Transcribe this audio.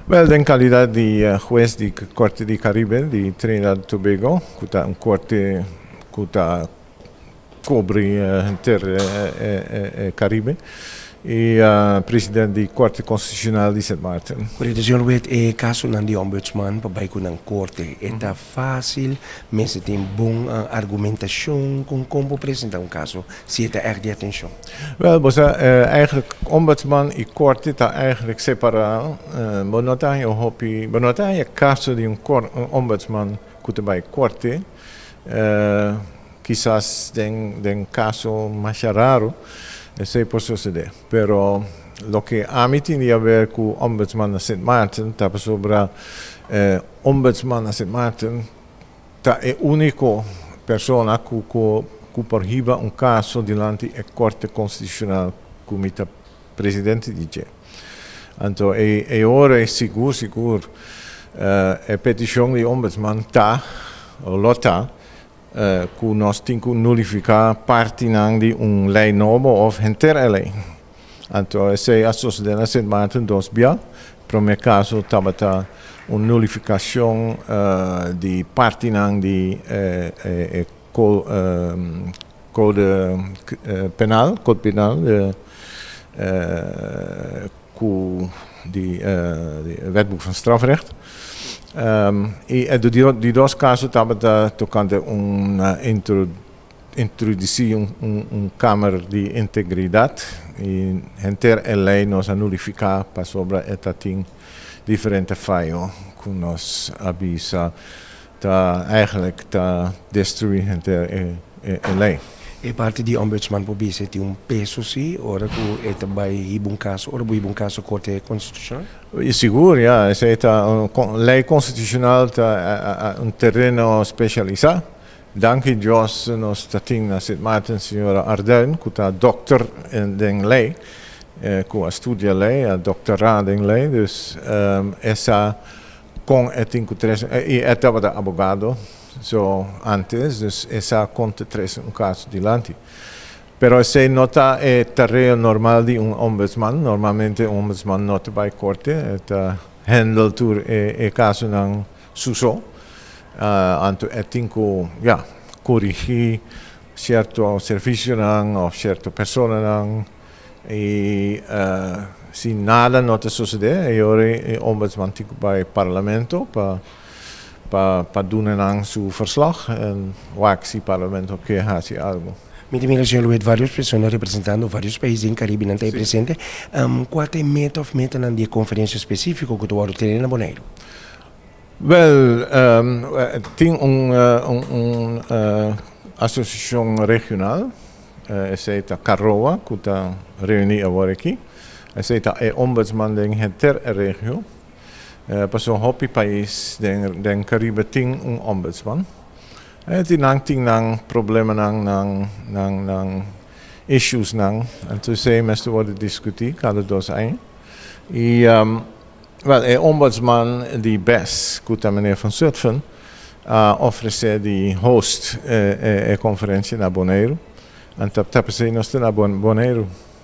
Wel, en calidad de juez de Corte de Caribe de Trinidad y Tobago, que está un corte que está cobre Caribe, e presidente da Corte Constitucional de St. Martin. Por isso, eu weet caso nan die ombudsman pabai ko ng korte. Eta fácil, mensen têm bom argumentação com como apresentar um caso, se eta echt die atenção. Wel, eigenlijk ombudsman en Corte está eigenlijk separado. Bonota je caso de ombudsman que está bij Corte, quizás den caso más raro. Ese puede suceder, pero lo que a mí tiene que ver con ombudsman de St. Martin, está sobre ombudsman de St. Martin, está la única persona que prohíbe un caso delante de la Corte Constitucional como el presidente dice. Entonces, ahora es seguro, la petición de ombudsman está, o lo está, que nós temos que nullificar parte de lei nova of lei. Então, essa é a sociedade St. Martin dos Bia. Para o meu caso, estava uma nullificação de parte de code penal, de wetboek van strafrecht. E de dois casos estava tocando introduzir câmara de integridade e a lei nos nulificar para sobre esta tem diferente falho que nos avisa eigenlijk está destruir a lei. E parte di ombudsman po bisa ti un peso si ora ku eta bai ibung caso ora bu ibung caso Corte Constitucional? Seguro, ja. Lei constitucional está um terreno especializado. Danke Dios nos tating na St. Martin senhora Arden, que está doctor em lei, que estudia lei, a doctorado em lei, dus essa com etinco3 e estava da abogado. So antes, dus essa conta tres caso delante. Pero se nota el terreno normal de ombudsman, normalmente ombudsman nota by corte, handle tur caso ng suso, anto etinco, corrigir certo servicio o certa persona nang, e si nada nota sucede, e ombudsman tico by parlamento para doen su verslag en waar si parlamento que hace algo. Met imigração weet várias pessoas representando vários países em Caribe não tem presente. Qual é meta of meta na de conferência específica que tu vai ter na Bonaire? Wel, tem associação regional, essa é a Carroa, que está reunida agora aqui. Essa é a ombudsman da região. Para zo'n hobbypaís den Caribe tem ombudsman. Tem problemen nang issues nang. En toen zei mensen worden discussiëren, kan het dus zijn. Wel, ombudsman die best, goed aan meneer Van Zutphen, offerde die host conferentie naar Bonaire. En dat hebben ze nog naar Bonaire.